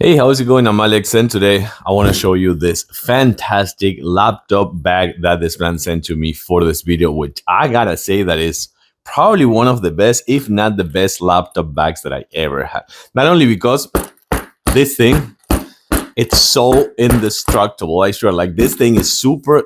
Hey, how's it going? I'm Alex, and today I want to show you this fantastic laptop bag that this brand sent to me for this video, which I gotta say that is probably one of the best, if not the best laptop bags that I ever had. Not only because this thing, it's so indestructible. I swear, like this thing is super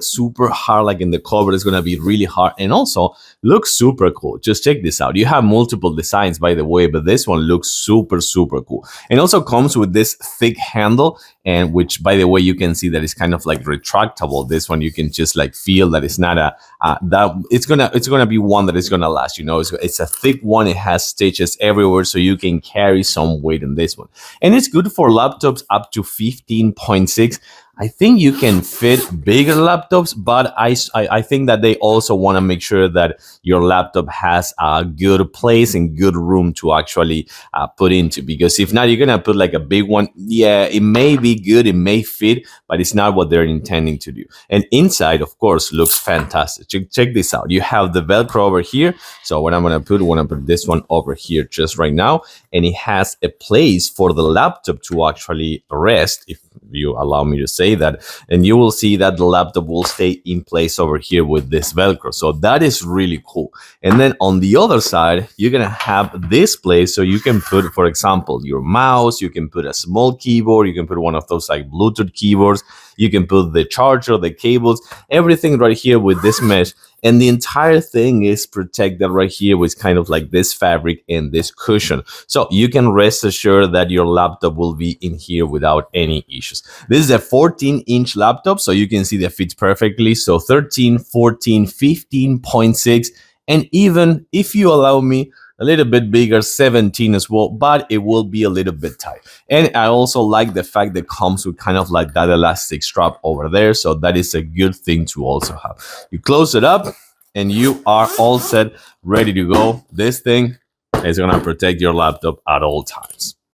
hard. Like in the cover, it's gonna be really hard, and also looks super cool. Just check this out. You have multiple designs, by the way, but this one looks super cool. And also comes with this thick handle, and which, by the way, you can see that it's kind of like retractable. This one you can just like feel that it's not a that it's gonna be one that is gonna last. You know, it's a thick one. It has stitches everywhere, so you can carry some weight in this one, and it's good for laptops up to 15.6. I think you can fit bigger laptops, but I think that they also want to make sure that your laptop has a good place and good room to actually put into. Because if not, you're gonna put like a big one. Yeah, it may be good, it may fit, but it's not what they're intending to do. And inside, of course, looks fantastic. Check this out. You have the Velcro over here. So what I'm gonna put, this one over here just right now, and it has a place for the laptop to actually rest, if you allow me to say that, and you will see that the laptop will stay in place over here with this Velcro. So that is really cool. And then on the other side, you're gonna have this place, so you can put, for example, your mouse, you can put a small keyboard, you can put one of those like Bluetooth keyboards, you can put the charger, the cables, everything right here with this mesh. And the entire thing is protected right here with kind of like this fabric and this cushion. So you can rest assured that your laptop will be in here without any issues. This is a 14-inch laptop, so you can see that fits perfectly. So 13, 14, 15.6, and even if you allow me, a little bit bigger, 17 as well, but it will be a little bit tight. And I also like the fact that it comes with kind of like that elastic strap over there, so that is a good thing to also have. You close it up and you are all set, ready to go. This thing is gonna protect your laptop at all times.